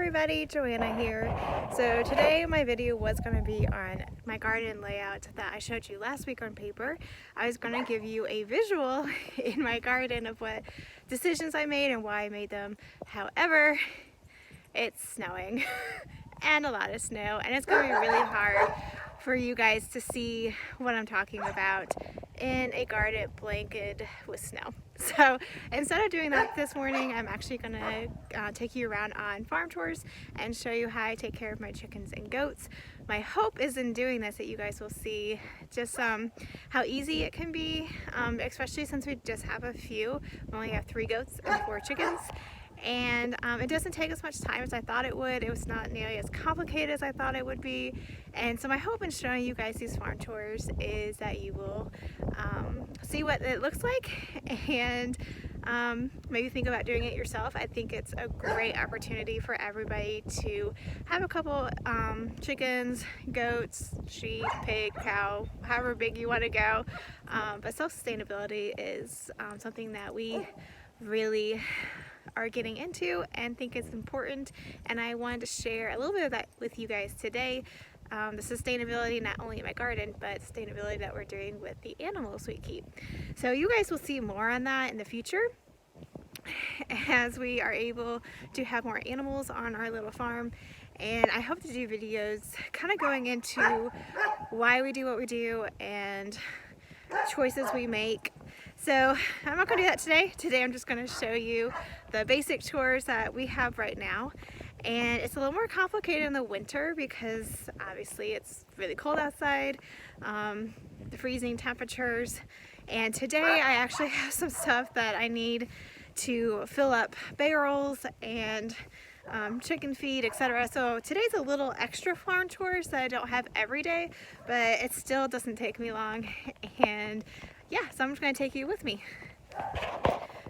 everybody, Joanna here. So today my video was going to be on my garden layout that I showed you last week on paper. I was going to give you a visual in my garden of what decisions I made and why I made them. However, it's snowing and a lot of snow, and it's going to be really hard for you guys to see what I'm talking about in a garden blanketed with snow. So instead of doing that this morning, I'm actually going to take you around on farm tours and show you how I take care of my chickens and goats. My hope is in doing this that you guys will see just how easy it can be, especially since we just have a few. We only have 3 goats and 4 chickens. And it doesn't take as much time as I thought it would. It was not nearly as complicated as I thought it would be. And so my hope in showing you guys these farm tours is that you will see what it looks like and maybe think about doing it yourself. I think it's a great opportunity for everybody to have a couple chickens, goats, sheep, pig, cow, however big you want to go. But self-sustainability is something that we really are getting into and think it's important, and I wanted to share a little bit of that with you guys today. The sustainability not only in my garden, but sustainability that we're doing with the animals we keep. So you guys will see more on that in the future as we are able to have more animals on our little farm. And I hope to do videos kind of going into why we do what we do and choices we make. So I'm not going to do that today. Today I'm just going to show you the basic chores that we have right now. And it's a little more complicated in the winter because obviously it's really cold outside, the freezing temperatures. And today I actually have some stuff that I need to fill up barrels and chicken feed, etc. So today's a little extra farm chores that I don't have every day, but it still doesn't take me long. And yeah, so I'm just going to take you with me.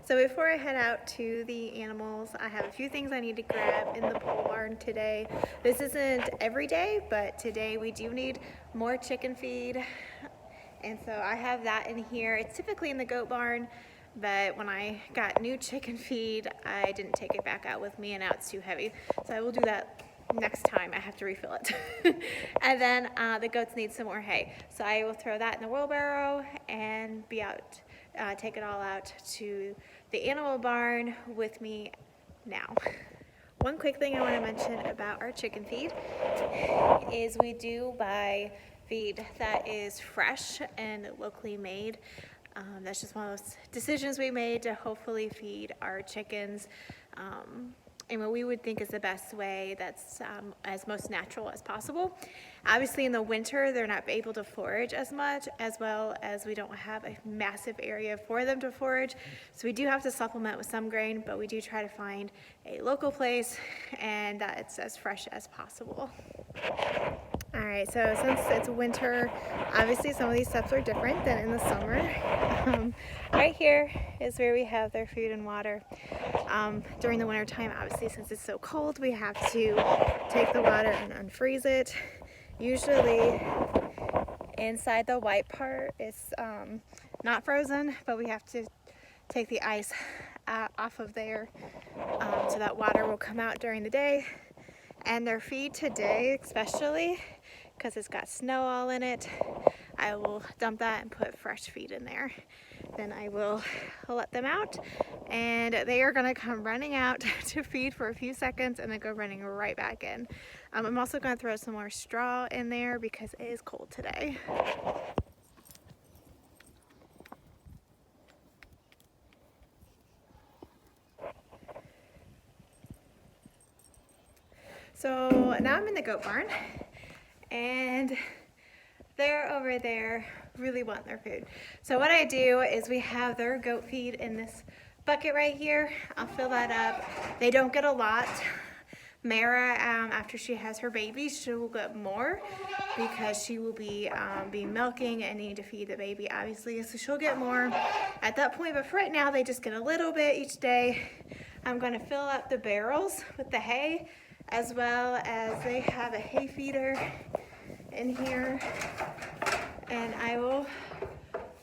So before I head out to the animals, I have a few things I need to grab in the pole barn today. This isn't every day, but today we do need more chicken feed. And so I have that in here. It's typically in the goat barn, but when I got new chicken feed, I didn't take it back out with me, and now it's too heavy. So I will do that next time I have to refill it. And then the goats need some more hay. So I will throw that in the wheelbarrow and be out, take it all out to the animal barn with me now. One quick thing I want to mention about our chicken feed is we do buy feed that is fresh and locally made. That's just one of those decisions we made to hopefully feed our chickens in what we would think is the best way that's as most natural as possible. Obviously in the winter they're not able to forage as much, as well as we don't have a massive area for them to forage, so we do have to supplement with some grain, but we do try to find a local place and that it's as fresh as possible. Alright, so since it's winter, obviously some of these steps are different than in the summer. Right here is where we have their food and water. During the winter time, obviously since it's so cold, we have to take the water and unfreeze it. Usually inside the white part it's not frozen, but we have to take the ice off of there so that water will come out during the day. And their feed today, especially because it's got snow all in it, I will dump that and put fresh feed in there. Then I will let them out, and they are going to come running out to feed for a few seconds and then go running right back in. I'm also going to throw some more straw in there because it is cold today. So now I'm in the goat barn, and they're over there really want their food. So what I do is we have their goat feed in this bucket right here. I'll fill that up. They don't get a lot. Mara, after she has her baby, she will get more because she will be milking and need to feed the baby, obviously. So she'll get more at that point, but for right now they just get a little bit each day. I'm going to fill up the barrels with the hay, as well as they have a hay feeder in here, and I will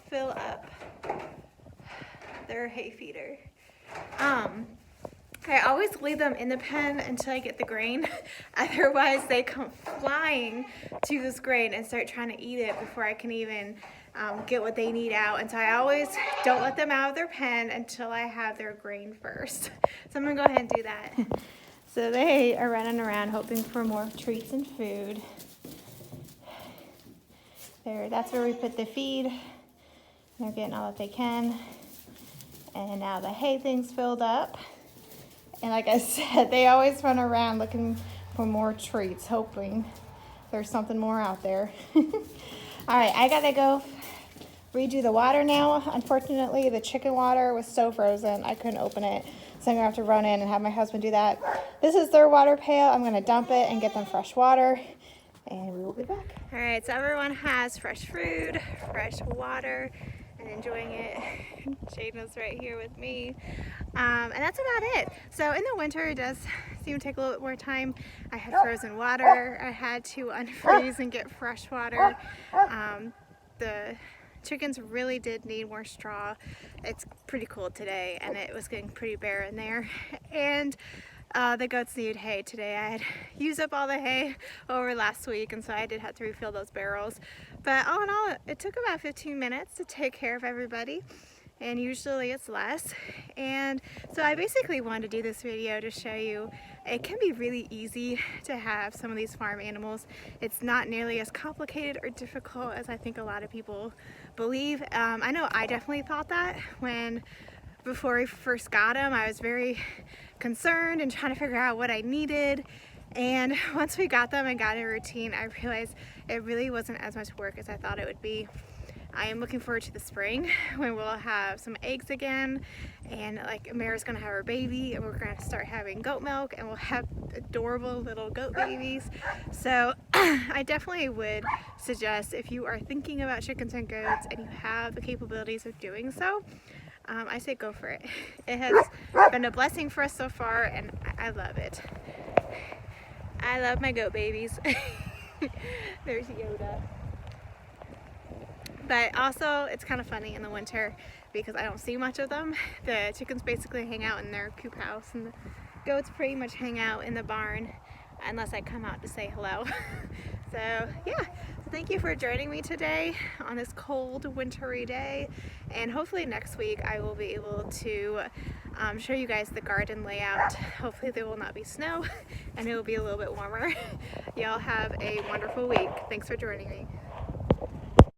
fill up their hay feeder. I always leave them in the pen until I get the grain. Otherwise, they come flying to this grain and start trying to eat it before I can even get what they need out. And so I always don't let them out of their pen until I have their grain first. So I'm gonna go ahead and do that. So they are running around hoping for more treats and food. There, that's where we put the feed. They're getting all that they can. And now the hay thing's filled up. And like I said, they always run around looking for more treats, hoping there's something more out there. All right, I gotta go redo the water now. Unfortunately, the chicken water was so frozen, I couldn't open it. So I'm gonna have to run in and have my husband do that. This is their water pail. I'm gonna dump it and get them fresh water, and we will be back. All right, so everyone has fresh food, fresh water, and enjoying it. Jaden's right here with me. And that's about it. So in the winter, it does seem to take a little bit more time. I had frozen water. I had to unfreeze and get fresh water. The chickens really did need more straw. It's pretty cold today, and it was getting pretty bare in there. And the goats need hay today. I had used up all the hay over last week, and so I did have to refill those barrels. But all in all, it took about 15 minutes to take care of everybody, and usually it's less. And so I basically wanted to do this video to show you it can be really easy to have some of these farm animals. It's not nearly as complicated or difficult as I think a lot of people believe. I know I definitely thought that before we first got them. I was very concerned and trying to figure out what I needed. And once we got them and got a routine, I realized it really wasn't as much work as I thought it would be. I am looking forward to the spring when we'll have some eggs again, and like Mara's gonna have her baby, and we're gonna start having goat milk, and we'll have adorable little goat babies. So I definitely would suggest, if you are thinking about chickens and goats and you have the capabilities of doing so, I say go for it. It has been a blessing for us so far, and I love it. I love my goat babies. There's Yoda. But also, it's kind of funny in the winter because I don't see much of them. The chickens basically hang out in their coop house, and the goats pretty much hang out in the barn unless I come out to say hello. So yeah, thank you for joining me today on this cold, wintry day. And hopefully next week I will be able to show you guys the garden layout. Hopefully there will not be snow and it will be a little bit warmer. Y'all have a wonderful week. Thanks for joining me.